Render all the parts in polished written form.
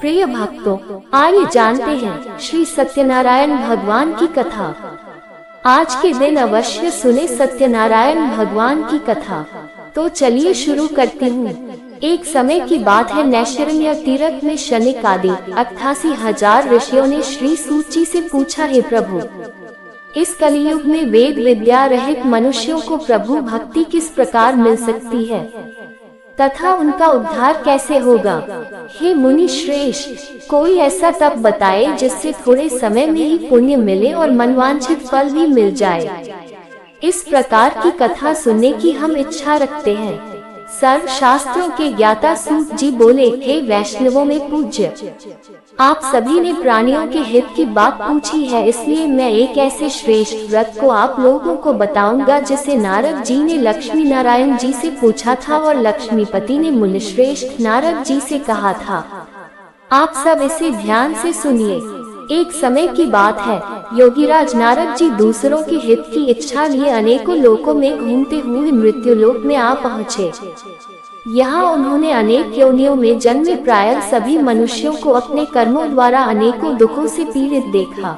प्रिय भक्तों, आइए जानते हैं श्री सत्यनारायण भगवान की कथा। आज के दिन अवश्य सुने सत्यनारायण भगवान की कथा। तो चलिए शुरू करती हूँ। एक समय की बात है, नैमिषारण्य तीर्थ में शनीक आदि 88,000 ऋषियों ने श्री सूत जी से पूछा, हे प्रभु, इस कलियुग में वेद विद्या रहित मनुष्यों को प्रभु भक्ति किस प्रकार मिल सकती है तथा उनका उद्धार कैसे होगा। हे मुनि श्रेष्ठ, कोई ऐसा तप बताए जिससे थोड़े समय में ही पुण्य मिले और मनवांछित फल भी मिल जाए। इस प्रकार की कथा सुनने की हम इच्छा रखते हैं। सर्व शास्त्रों के ज्ञाता सूत जी बोले, हे वैष्णवों में पूज्य, आप सभी ने प्राणियों के हित की बात पूछी है, इसलिए मैं एक ऐसे श्रेष्ठ व्रत को आप लोगों को बताऊंगा जिसे नारद जी ने लक्ष्मी नारायण जी से पूछा था और लक्ष्मीपति ने मुनिश्रेष्ठ नारद जी से कहा था। आप सब इसे ध्यान से सुनिए। एक समय की बात है, योगीराज नारद जी दूसरों के हित की इच्छा लिए अनेकों लोकों में घूमते हुए मृत्युलोक में आ पहुँचे। यहाँ उन्होंने अनेक योनियों में जन्मे प्रायः सभी मनुष्यों को अपने कर्मों द्वारा अनेकों दुखों से पीड़ित देखा।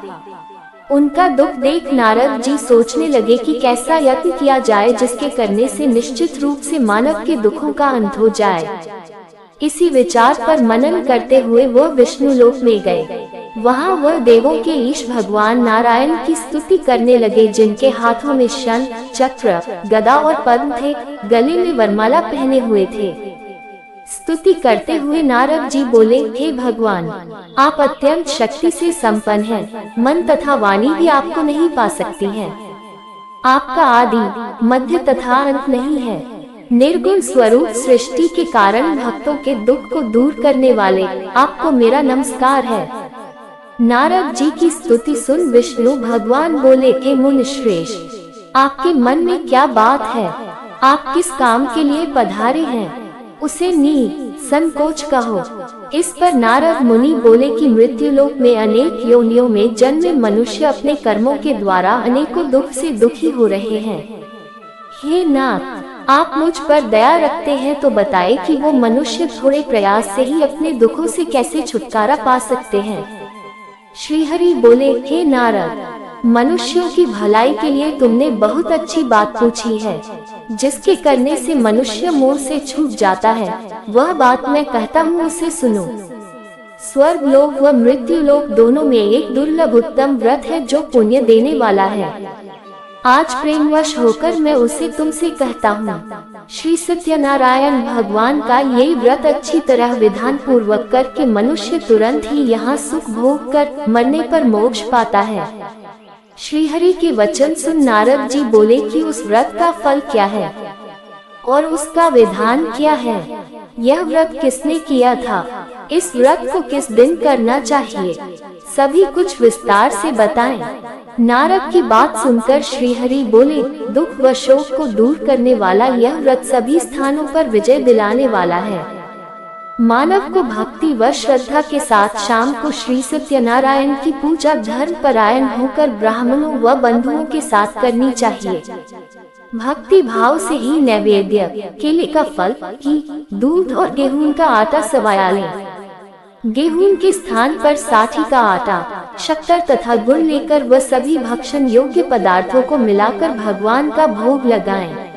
उनका दुख देख नारद जी सोचने लगे कि कैसा यत्न किया जाए जिसके करने से निश्चित रूप से मानव के दुखों का अंत हो जाए। इसी विचार पर मनन करते हुए वह विष्णु लोक में गए। वहाँ वह देवों के ईश भगवान नारायण की स्तुति करने लगे, जिनके हाथों में शंख, चक्र, गदा और पद्म थे, गले में वरमाला पहने हुए थे। स्तुति करते हुए नारद जी बोले, हे भगवान, आप अत्यंत शक्ति से संपन्न हैं, मन तथा वाणी भी आपको नहीं पा सकती है। आपका आदि मध्य तथा अंत नहीं है। निर्गुण स्वरूप सृष्टि के कारण भक्तों के दुख को दूर करने वाले आपको मेरा नमस्कार है। नारद जी की स्तुति सुन विष्णु भगवान बोले, हे मुनिश्रेष्ठ, आपके मन में क्या बात है? आप किस काम के लिए पधारे हैं? उसे संकोच कहो। इस पर नारद मुनि बोले कि मृत्युलोक में अनेक योनियों में जन्मे मनुष्य अपने कर्मों के द्वारा अनेकों दुख से दुखी हो रहे हैं। हे नाथ, आप मुझ पर दया रखते हैं तो बताए कि वो मनुष्य थोड़े प्रयास से ही अपने दुखों से कैसे छुटकारा पा सकते हैं। श्रीहरि बोले, हे नारद, मनुष्यों की भलाई के लिए तुमने बहुत अच्छी बात पूछी है। जिसके करने से मनुष्य मोह से छूट जाता है, वह बात मैं कहता हूँ, उसे सुनो। स्वर्ग लोक व मृत्यु लोक दोनों में एक दुर्लभ उत्तम व्रत है जो पुण्य देने वाला है। आज प्रेमवश होकर मैं उसे तुमसे कहता हूँ। श्री सत्यनारायण भगवान का यही व्रत अच्छी तरह विधान पूर्वक करके मनुष्य तुरंत ही यहाँ सुख भोग कर मरने पर मोक्ष पाता है। श्रीहरि के वचन सुन नारद जी बोले कि उस व्रत का फल क्या है और उसका विधान क्या है? यह व्रत किसने किया था? इस व्रत को किस दिन करना चाहिए? सभी कुछ विस्तार से बताएं। नारद की बात सुनकर श्रीहरि बोले, दुख व शोक को दूर करने वाला यह व्रत सभी स्थानों पर विजय दिलाने वाला है। मानव को भक्ति व श्रद्धा के साथ शाम को श्री सत्यनारायण की पूजा धर्म परायण होकर ब्राह्मणों व बंधुओं के साथ करनी चाहिए। भक्ति भाव से ही नैवेद्य, केले का फल, घी, दूध और गेहूं का आटा सवाया लें। गेहूं के स्थान पर साठी का आटा, शक्कर तथा गुड़ लेकर वह सभी भक्षण योग्य पदार्थों को मिलाकर भगवान का भोग लगाएं।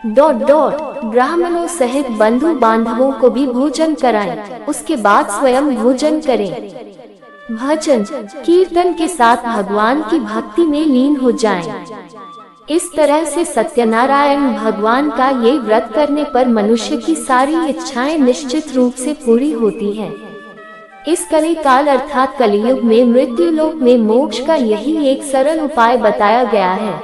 ब्राह्मणों सहित बंधु बांधवों को भी भोजन कराएं। उसके बाद स्वयं भोजन करें। भजन कीर्तन के साथ भगवान की भक्ति में लीन हो जाएं। इस तरह से सत्यनारायण भगवान का ये व्रत करने पर मनुष्य की सारी इच्छाएं निश्चित रूप से पूरी होती हैं। इस कली काल अर्थात कलियुग में मृत्युलोक में मोक्ष का यही एक सरल उपाय बताया गया है।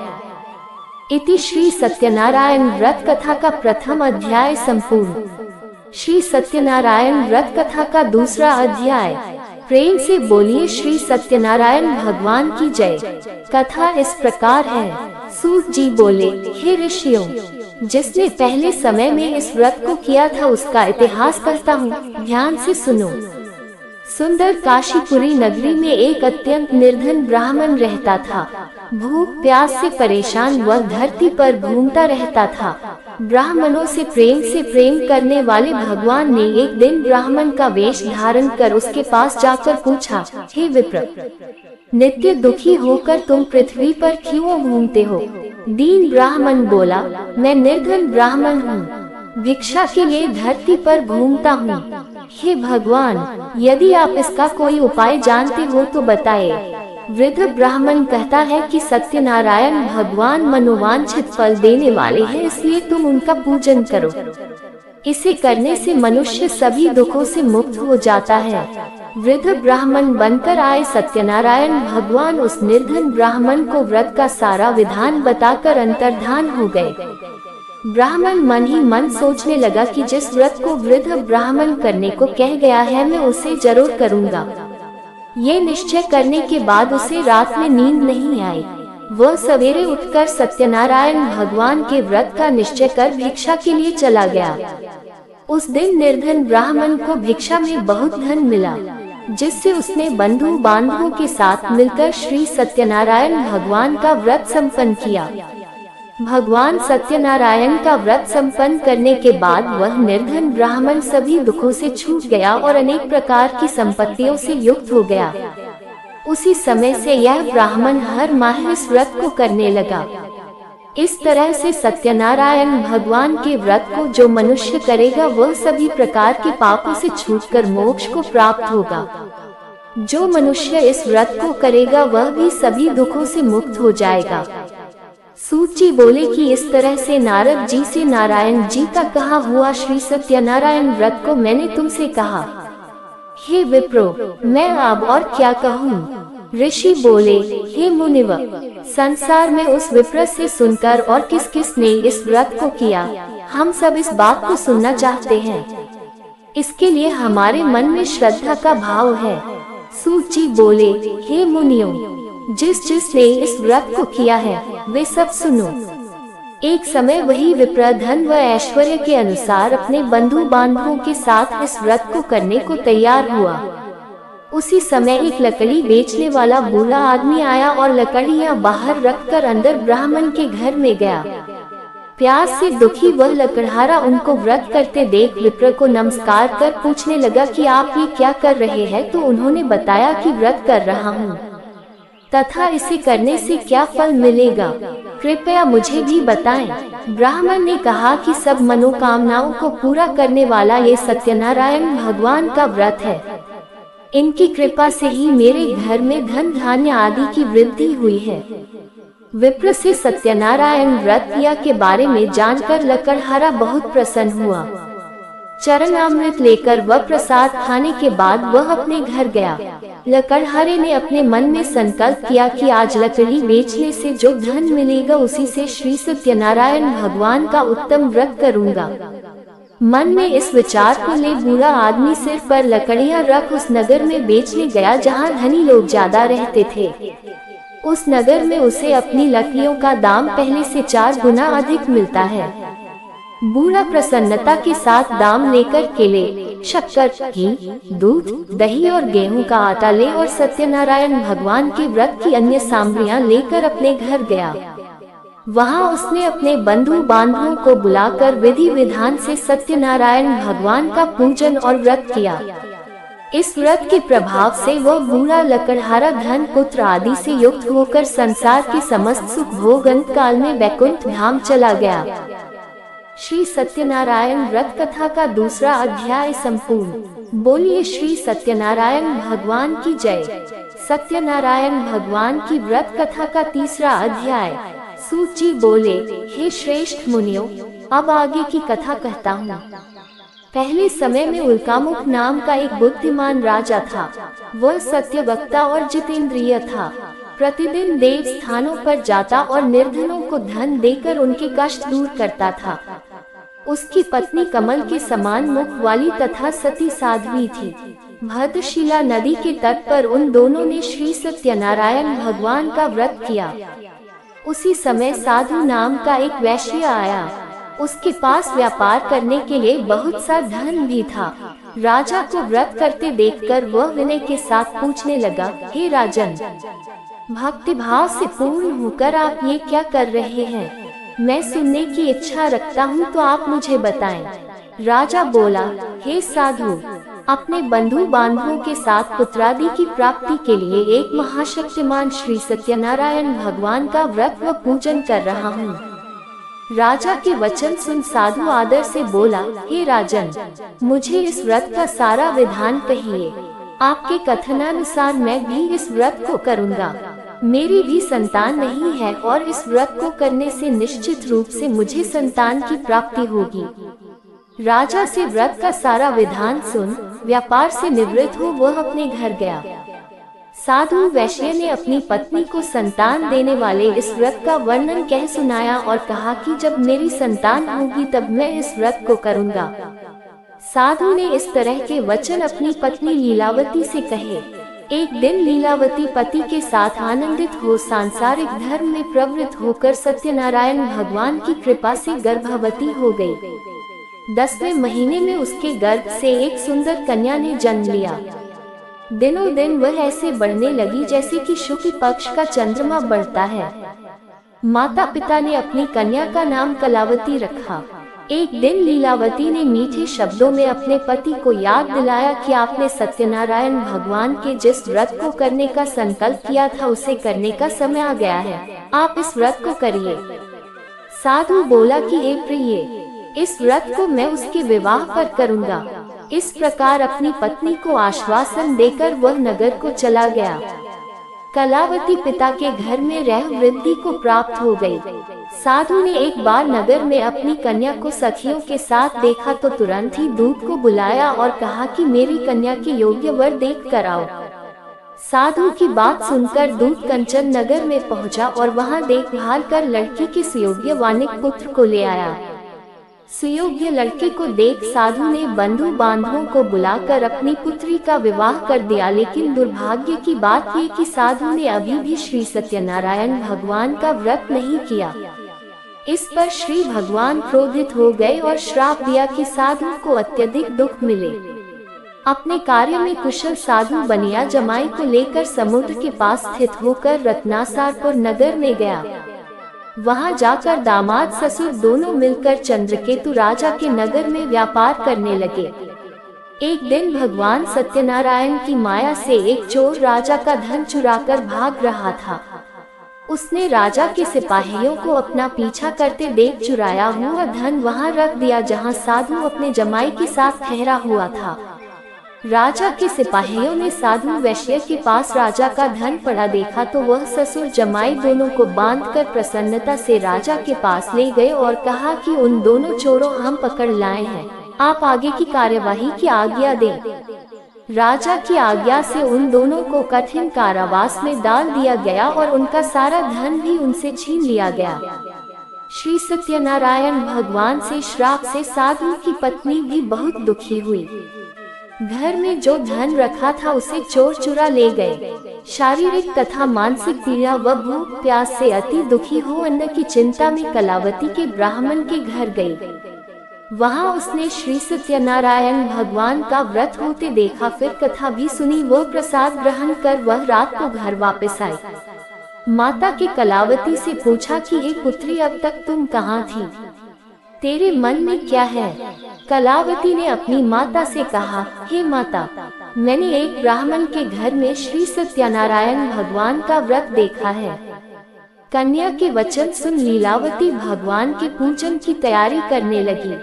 इति श्री सत्यनारायण व्रत कथा का प्रथम अध्याय संपूर्ण। श्री सत्यनारायण व्रत कथा का दूसरा अध्याय। प्रेम से बोलिए श्री सत्यनारायण भगवान की जय। कथा इस प्रकार है। सूत जी बोले, हे ऋषियों, जिसने पहले समय में इस व्रत को किया था उसका इतिहास कहता हूँ, ध्यान से सुनो। सुंदर काशीपुरी नगरी में एक अत्यंत निर्धन ब्राह्मण रहता था। भूख प्यास से परेशान वह धरती पर घूमता रहता था। ब्राह्मणों से प्रेम करने वाले भगवान ने एक दिन ब्राह्मण का वेश धारण कर उसके पास जाकर पूछा, हे विप्र, नित्य दुखी होकर तुम पृथ्वी पर क्यों घूमते हो? दीन ब्राह्मण बोला, मैं निर्धन ब्राह्मण हूँ, भिक्षा के लिए धरती पर घूमता हूँ। हे भगवान, यदि आप इसका कोई उपाय जानते हो तो बताएं। वृद्ध ब्राह्मण कहता है कि सत्यनारायण भगवान मनोवांछित फल देने वाले हैं, इसलिए तुम उनका पूजन करो। इसे करने से मनुष्य सभी दुखों से मुक्त हो जाता है। वृद्ध ब्राह्मण बनकर आए सत्यनारायण भगवान उस निर्धन ब्राह्मण को व्रत का सारा विधान बताकर अंतर्धान हो गए। ब्राह्मण मन ही मन सोचने लगा कि जिस व्रत को वृद्ध ब्राह्मण करने को कह गया है मैं उसे जरूर करूँगा। ये निश्चय करने के बाद उसे रात में नींद नहीं आई। वह सवेरे उठकर सत्यनारायण भगवान के व्रत का निश्चय कर भिक्षा के लिए चला गया। उस दिन निर्धन ब्राह्मण को भिक्षा में बहुत धन मिला, जिससे उसने बंधु बांधवों के साथ मिलकर श्री सत्यनारायण भगवान का व्रत संपन्न किया। भगवान सत्यनारायण का व्रत संपन्न करने के बाद वह निर्धन ब्राह्मण सभी दुखों से छूट गया और अनेक प्रकार की संपत्तियों से युक्त हो गया। उसी समय से यह ब्राह्मण हर माह इस व्रत को करने लगा। इस तरह से सत्यनारायण भगवान के व्रत को जो मनुष्य करेगा वह सभी प्रकार के पापों से छूटकर मोक्ष को प्राप्त होगा। जो मनुष्य इस व्रत को करेगा वह भी सभी दुखों से मुक्त हो जाएगा। सूत जी बोले कि इस तरह से नारद जी से नारायण जी का कहा हुआ श्री सत्यनारायण व्रत को मैंने तुमसे कहा। हे विप्रो, मैं अब और क्या कहूँ? ऋषि बोले, हे मुनिव, संसार में उस विप्र से सुनकर और किस किस ने इस व्रत को किया, हम सब इस बात को सुनना चाहते हैं। इसके लिए हमारे मन में श्रद्धा का भाव है। सूत जी बोले, हे मुनियों, जिसने इस व्रत को किया है वे सब सुनो। एक समय वही विप्र धन व ऐश्वर्य के अनुसार अपने बंधु बांधवों के साथ इस व्रत को करने को तैयार हुआ। उसी समय एक लकड़ी बेचने वाला बूढ़ा आदमी आया और लकड़ियां बाहर रखकर अंदर ब्राह्मण के घर में गया। प्यास से दुखी वह लकड़हारा उनको व्रत करते देख विप्र को नमस्कार कर पूछने लगा कि आप ये क्या कर रहे हैं? तो उन्होंने बताया कि व्रत कर रहा हूँ तथा इसे करने से क्या फल मिलेगा, कृपया मुझे भी बताएं। ब्राह्मण ने कहा कि सब मनोकामनाओं को पूरा करने वाला ये सत्यनारायण भगवान का व्रत है। इनकी कृपा से ही मेरे घर में धन धान्य आदि की वृद्धि हुई है। विप्र से सत्यनारायण व्रत क्रिया के बारे में जानकर लकड़हारा बहुत प्रसन्न हुआ। चरणामृत लेकर वह प्रसाद खाने के बाद वह अपने घर गया। लकड़हारे ने अपने मन में संकल्प किया कि आज लकड़ी बेचने से जो धन मिलेगा उसी से श्री सत्यनारायण भगवान का उत्तम व्रत करूंगा। मन में इस विचार को ले बूढ़ा आदमी सिर पर लकड़ियां रख उस नगर में बेचने गया जहां धनी लोग ज्यादा रहते थे। उस नगर में उसे अपनी लकड़ियों का दाम पहले से 4 गुना अधिक मिलता है। बूढ़ा प्रसन्नता के साथ दाम लेकर केले, शक्कर, घी, दूध, दही और गेहूं का आटा ले और सत्यनारायण भगवान के व्रत की अन्य सामग्रियां लेकर अपने घर गया। वहां उसने अपने बंधु बांधवों को बुलाकर विधि विधान से सत्यनारायण भगवान का पूजन और व्रत किया। इस व्रत के प्रभाव से वह बूढ़ा लकड़हारा धन पुत्र आदि से युक्त होकर संसार के समस्त सुख भोग अंत काल में वैकुंठ धाम चला गया। श्री सत्यनारायण व्रत कथा का दूसरा अध्याय संपूर्ण। बोलिए श्री सत्यनारायण भगवान की जय। सत्यनारायण भगवान की व्रत कथा का तीसरा अध्याय। सूत जी बोले, हे श्रेष्ठ मुनियों, अब आगे की कथा कहता हूँ। पहले समय में उल्कामुख नाम का एक बुद्धिमान राजा था। वह सत्यवक्ता और जितेंद्रिय था। प्रतिदिन देव स्थानों पर जाता और निर्धनों को धन देकर उनके कष्ट दूर करता था। उसकी पत्नी कमल के समान मुख वाली तथा सती साध्वी थी। भद्रशिला नदी के तट पर उन दोनों ने श्री सत्यनारायण भगवान का व्रत किया। उसी समय साधु नाम का एक वैश्य आया। उसके पास व्यापार करने के लिए बहुत सा धन भी था। राजा को व्रत करते देखकर वह विनय के साथ पूछने लगा, हे राजन, भक्तिभाव से पूर्ण होकर आप ये क्या कर रहे हैं? मैं सुनने की इच्छा रखता हूँ, तो आप मुझे बताएं। राजा बोला, हे साधु, अपने बंधु बांधवों के साथ पुत्रादि की प्राप्ति के लिए एक महाशक्तिमान श्री सत्यनारायण भगवान का व्रत व पूजन कर रहा हूँ। राजा के वचन सुन साधु आदर से बोला, हे राजन, मुझे इस व्रत का सारा विधान कहिए। आपके कथनानुसार मैं भी इस व्रत को करूँगा। मेरी भी संतान नहीं है और इस व्रत को करने से निश्चित रूप से मुझे संतान की प्राप्ति होगी। राजा से व्रत का सारा विधान सुन व्यापार से निवृत्त हो वह अपने घर गया। साधु वैश्य ने अपनी पत्नी को संतान देने वाले इस व्रत का वर्णन कह सुनाया और कहा कि जब मेरी संतान होगी तब मैं इस व्रत को करूँगा। साधु ने इस तरह के वचन अपनी पत्नी लीलावती से कहे। एक दिन लीलावती पति के साथ आनंदित हो सांसारिक धर्म में प्रवृत्त होकर सत्यनारायण भगवान की कृपा से गर्भवती हो गई। 10वें महीने में उसके गर्भ से एक सुंदर कन्या ने जन्म लिया। दिनों दिन वह ऐसे बढ़ने लगी जैसे कि शुक्ल पक्ष का चंद्रमा बढ़ता है। माता पिता ने अपनी कन्या का नाम कलावती रखा। एक दिन लीलावती ने मीठे शब्दों में अपने पति को याद दिलाया कि आपने सत्यनारायण भगवान के जिस व्रत को करने का संकल्प किया था उसे करने का समय आ गया है, आप इस व्रत को करिए। साधु बोला कि हे प्रिय, इस व्रत को मैं उसके विवाह पर करूँगा। इस प्रकार अपनी पत्नी को आश्वासन देकर वह नगर को चला गया। कलावती पिता के घर में रह वृद्धि को प्राप्त हो गई। साधु ने एक बार नगर में अपनी कन्या को सखियों के साथ देखा तो तुरंत ही दूत को बुलाया और कहा कि मेरी कन्या के योग्य वर देख कर आओ। साधु की बात सुनकर दूत कंचन नगर में पहुंचा और वहां देखभाल कर लड़की के सुयोग्य वानिक पुत्र को ले आया। सुयोग्य लड़के को देख साधु ने बंधु बांधवों को बुलाकर अपनी पुत्री का विवाह कर दिया। लेकिन दुर्भाग्य की बात ये कि साधु ने अभी भी श्री सत्यनारायण भगवान का व्रत नहीं किया। इस पर श्री भगवान क्रोधित हो गए और श्राप दिया कि साधु को अत्यधिक दुख मिले। अपने कार्य में कुशल साधु बनिया जमाई को लेकर समुद्र के पास स्थित होकर रत्नासारपुर नगर में गया। वहां जाकर दामाद ससुर दोनों मिलकर चंद्रकेतु राजा के नगर में व्यापार करने लगे। एक दिन भगवान सत्यनारायण की माया से एक चोर राजा का धन चुराकर भाग रहा था। उसने राजा के सिपाहियों को अपना पीछा करते देख चुराया हुआ धन वहां रख दिया जहां साधु अपने जमाई के साथ ठहरा हुआ था। राजा के सिपाहियों ने साधु वैश्य के पास राजा का धन पड़ा देखा तो वह ससुर जमाई दोनों को बांधकर प्रसन्नता से राजा के पास ले गए और कहा कि उन दोनों चोरों हम पकड़ लाए हैं, आप आगे की कार्यवाही की आज्ञा दें। राजा की आज्ञा से उन दोनों को कठिन कारावास में डाल दिया गया और उनका सारा धन भी उनसे छीन लिया गया। श्री सत्यनारायण भगवान से श्राप से साधु की पत्नी भी बहुत दुखी हुई। घर में जो धन रखा था उसे चोर चुरा ले गए। शारीरिक तथा मानसिक पीड़ा व भूख प्यास से अति दुखी हो अन्न की चिंता में कलावती के ब्राह्मण के घर गई। वहां उसने श्री सत्यनारायण भगवान का व्रत होते देखा, फिर कथा भी सुनी। वो प्रसाद ग्रहण कर वह रात को घर वापस आई। माता के कलावती से पूछा कि हे पुत्री, अब तक तुम कहाँ थी? तेरे मन में क्या है? कलावती ने अपनी माता से कहा, हे माता, मैंने एक ब्राह्मण के घर में श्री सत्यनारायण भगवान का व्रत देखा है। कन्या के वचन सुन लीलावती भगवान के पूजन की तैयारी करने लगी।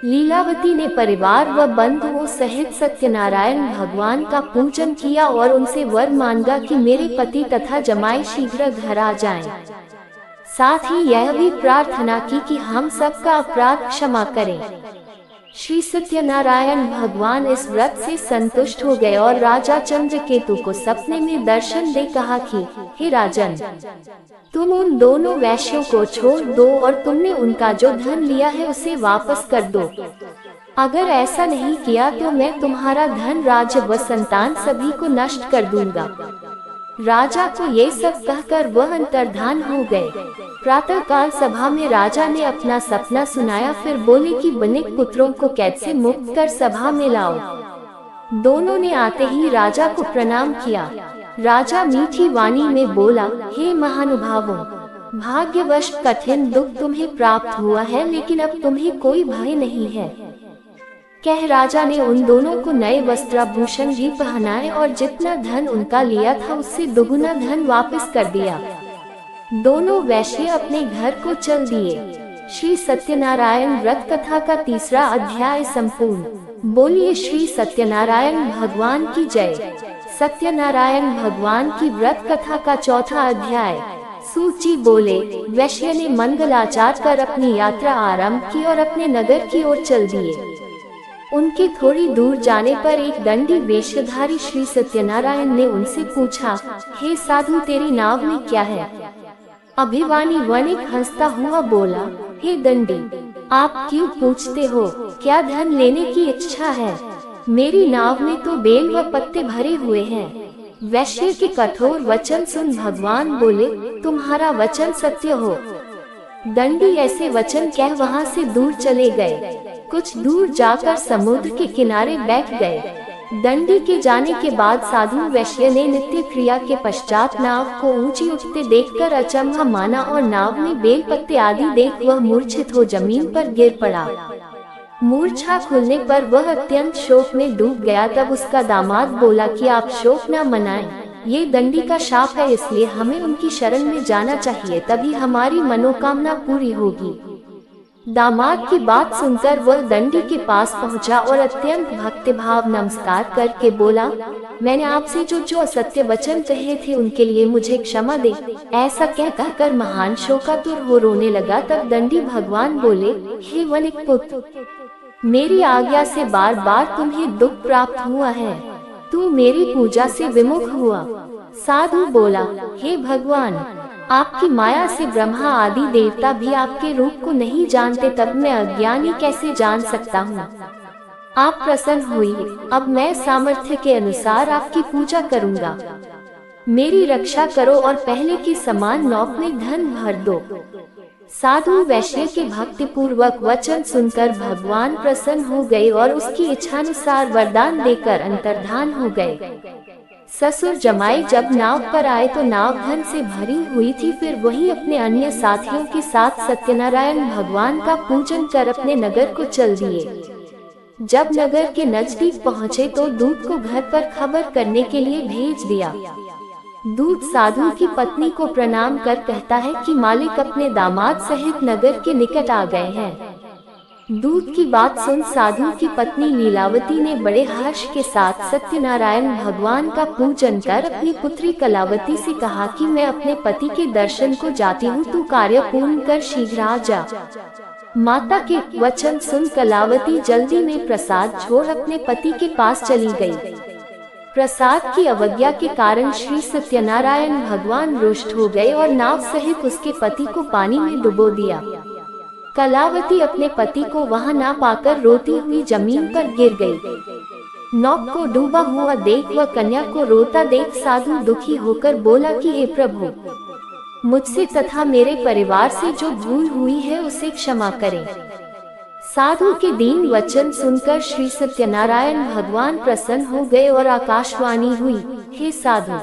लीलावती ने परिवार व बंधुओं सहित सत्यनारायण भगवान का पूजन किया और उनसे वर मांगा कि मेरे पति तथा जमाई शीघ्र घर आ जाएं। साथ ही यह भी प्रार्थना की कि हम सबका अपराध क्षमा करें। श्री सत्यनारायण भगवान इस व्रत से संतुष्ट हो गए और राजा चंद्रकेतु को सपने में दर्शन दे कहा कि हे राजन, तुम उन दोनों वैश्यों को छोड़ दो और तुमने उनका जो धन लिया है उसे वापस कर दो। अगर ऐसा नहीं किया तो मैं तुम्हारा धन, राज्य व संतान सभी को नष्ट कर दूंगा। राजा को ये सब कहकर वह अंतर्धान हो गए। प्रातःकाल सभा में राजा ने अपना सपना सुनाया, फिर बोले कि बनिक पुत्रों को कैद से मुक्त कर सभा में लाओ। दोनों ने आते ही राजा को प्रणाम किया। राजा मीठी वाणी में बोला, हे महानुभावों, भाग्यवश कठिन दुख तुम्हें प्राप्त हुआ है, लेकिन अब तुम्हें कोई भय नहीं है। कह राजा ने उन दोनों को नए वस्त्राभूषण भी पहनाए और जितना धन उनका लिया था उससे दुगुना धन वापस कर दिया। दोनों वैश्य अपने घर को चल दिए। श्री सत्यनारायण व्रत कथा का 3रा अध्याय संपूर्ण। बोलिए श्री सत्यनारायण भगवान की जय। सत्यनारायण भगवान की व्रत कथा का 4था अध्याय। सूची बोले, वैश्य ने मंगलाचार कर अपनी यात्रा आरंभ की और अपने नगर की ओर चल दिए। उनके थोड़ी दूर जाने पर एक दंडी वेशधारी श्री सत्यनारायण ने उनसे पूछा, हे साधु, तेरी नाव में क्या है? अभिमानी वणिक हंसता हुआ बोला, हे दंडी, आप क्यों पूछते हो? क्या धन लेने की इच्छा है? मेरी नाव में तो बेल व पत्ते भरे हुए हैं। वैश्य के कठोर वचन सुन भगवान बोले, तुम्हारा वचन सत्य हो। दंडी ऐसे वचन कह वहां से दूर चले गए। कुछ दूर जाकर समुद्र के किनारे बैठ गए। दंडी के जाने के बाद साधु वैश्य ने नित्य क्रिया के पश्चात नाव को ऊंची उठते देखकर अचंभा माना और नाव में बेल पत्ते आदि देख वह मूर्छित हो जमीन पर गिर पड़ा। मूर्छा खुलने पर वह अत्यंत शोक में डूब गया। तब उसका दामाद बोला कि आप शोक न मनाएं, ये दंडी का शाप है, इसलिए हमें उनकी शरण में जाना चाहिए, तभी हमारी मनोकामना पूरी होगी। दामाद की बात सुनकर वह दंडी के पास पहुंचा और अत्यंत भक्तिभाव नमस्कार करके बोला, मैंने आपसे जो असत्य वचन कहे थे उनके लिए मुझे क्षमा दे। ऐसा कहकर महान शोकातुर हो रोने लगा। तब दंडी भगवान बोले, हे वणिक पुत्र, मेरी आज्ञा से बार बार तुम्हें दुख प्राप्त हुआ है, तू मेरी पूजा से विमुख हुआ। साधु बोला, हे भगवान, आपकी माया से ब्रह्मा आदि देवता भी आपके रूप को नहीं जानते, तब मैं अज्ञानी कैसे जान सकता हूँ? आप प्रसन्न हुई, अब मैं सामर्थ्य के अनुसार आपकी पूजा करूँगा। मेरी रक्षा करो और पहले के समान नौक में धन भर दो। साधु वैश्य के भक्ति पूर्वक वचन सुनकर भगवान प्रसन्न हो गए और उसकी इच्छानुसार वरदान देकर अंतर्धान हो गए। ससुर जमाई जब नाव पर आए तो नाव धन से भरी हुई थी। फिर वही अपने अन्य साथियों के साथ सत्यनारायण भगवान का पूजन कर अपने नगर को चल दिए। जब नगर के नजदीक पहुँचे तो दूत को घर पर खबर करने के लिए भेज दिया। दूत साधु की पत्नी को प्रणाम कर कहता है कि मालिक अपने दामाद सहित नगर के निकट आ गए हैं। दूत की बात सुन साधु की पत्नी लीलावती ने बड़े हर्ष के साथ सत्यनारायण भगवान का पूजन कर अपनी पुत्री कलावती से कहा कि मैं अपने पति के दर्शन को जाती हूँ, तू कार्य पूर्ण कर शीघ्र आ जा। माता के वचन सुन कलावती जल्दी में प्रसाद छोड़ अपने पति के पास चली गई। प्रसाद की अवज्ञा के कारण श्री सत्यनारायण भगवान रुष्ट हो गए और नाव सहित उसके पति को पानी में डुबो दिया। कलावती अपने पति को वहां ना पाकर रोती हुई जमीन पर गिर गई। नौक को डूबा हुआ देख व कन्या को रोता देख साधु दुखी होकर बोला कि हे प्रभु, मुझसे तथा मेरे परिवार से जो भूल हुई है उसे क्षमा करें। साधु के दीन वचन सुनकर श्री सत्यनारायण भगवान प्रसन्न हो गए और आकाशवाणी हुई, हे साधु,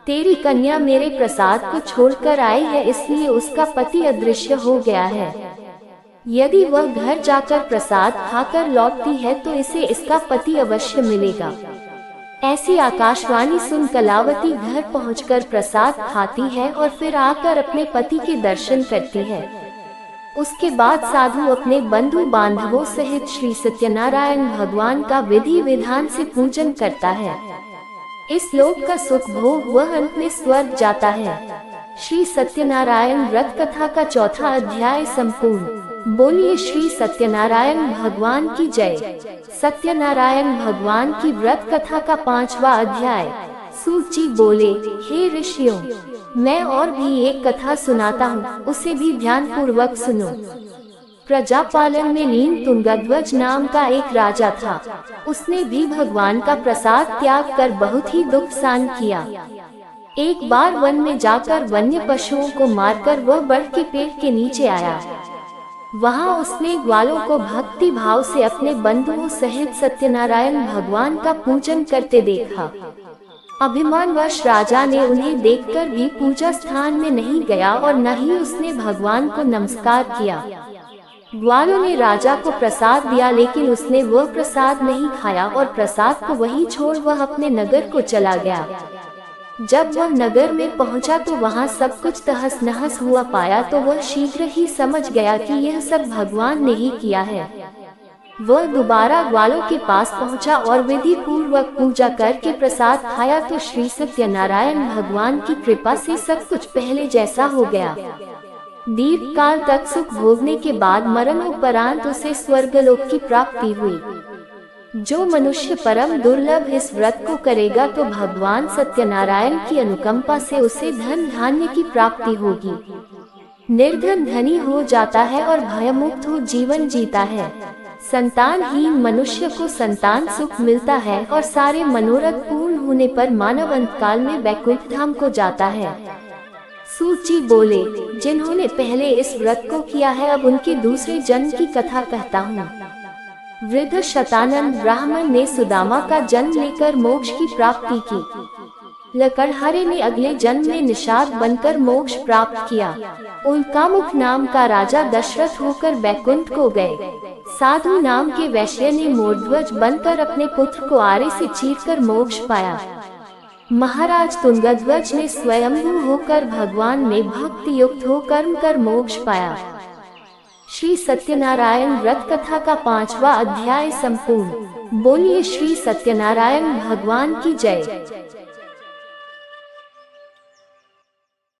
तेरी कन्या मेरे प्रसाद को छोड़कर आई है, इसलिए उसका पति अदृश्य हो गया है। यदि वह घर जाकर प्रसाद खाकर लौटती है तो इसे इसका पति अवश्य मिलेगा। ऐसी आकाशवाणी सुन कलावती घर पहुंचकर प्रसाद खाती है और फिर आकर अपने पति के दर्शन करती है। उसके बाद साधु अपने बंधु बांधवों सहित श्री सत्यनारायण भगवान का विधि विधान से पूजन करता है। इस लोक का सुख भोग वह अंत में स्वर्ग जाता है। श्री सत्यनारायण व्रत कथा का 4था अध्याय संपूर्ण। बोलिए श्री सत्यनारायण भगवान की जय। सत्यनारायण भगवान की व्रत कथा का 5वां अध्याय। सूची बोले, हे ऋषियों, मैं और भी एक कथा सुनाता हूँ, उसे भी ध्यान पूर्वक सुनो। प्रजापालन में लीन तुंगध्वज नाम का एक राजा था। उसने भी भगवान का प्रसाद त्याग कर बहुत ही दुख सहन किया। एक बार वन में जाकर वन्य पशुओं को मारकर वह बड़ के पेड़ के नीचे आया। वहां उसने ग्वालों को भक्ति भाव से अपने बंधुओं सहित सत्यनारायण भगवान का पूजन करते देखा। अभिमानवश राजा ने उन्हें देखकर भी पूजा स्थान में नहीं गया और न ही उसने भगवान को नमस्कार किया। ग्वालों ने राजा को प्रसाद दिया, लेकिन उसने वह प्रसाद नहीं खाया और प्रसाद को वहीं छोड़ वह अपने नगर को चला गया। जब वह नगर में पहुंचा तो वहां सब कुछ तहस नहस हुआ पाया, तो वह शीघ्र ही समझ गया कि यह सब भगवान ने ही किया है। वह दोबारा ग्वालों के पास पहुंचा और विधि पूर्वक पूजा करके प्रसाद खाया तो श्री सत्यनारायण भगवान की कृपा से सब कुछ पहले जैसा हो गया। दीर्घ काल तक सुख भोगने के बाद मरणोपरांत उसे स्वर्गलोक की प्राप्ति हुई। जो मनुष्य परम दुर्लभ इस व्रत को करेगा तो भगवान सत्यनारायण की अनुकंपा से उसे धन धान्य की प्राप्ति होगी। निर्धन धनी हो जाता है और भयमुक्त हो जीवन जीता है। संतानहीन मनुष्य को संतान सुख मिलता है और सारे मनोरथ पूर्ण होने पर मानव अंतकाल में वैकुंठ धाम को जाता है। सूची बोले, जिन्होंने पहले इस व्रत को किया है अब उनके दूसरे जन्म की कथा कहता हूँ। वृद्ध शतानंद ब्राह्मण ने सुदामा का जन्म लेकर मोक्ष की प्राप्ति की। लकड़हारे ने अगले जन्म में निषाद बनकर मोक्ष प्राप्त किया। उल्कामुख नाम का राजा दशरथ होकर बैकुंठ को गए। साधु नाम के वैश्य ने मोरध्वज बनकर अपने पुत्र को आरे से चीरकर मोक्ष पाया। महाराज तुंगध्वज ने स्वयंभू होकर भगवान में भक्ति युक्त हो कर्म कर मोक्ष पाया। श्री सत्यनारायण व्रत कथा का 5वां अध्याय संपूर्ण। बोलिए श्री सत्यनारायण भगवान की जय।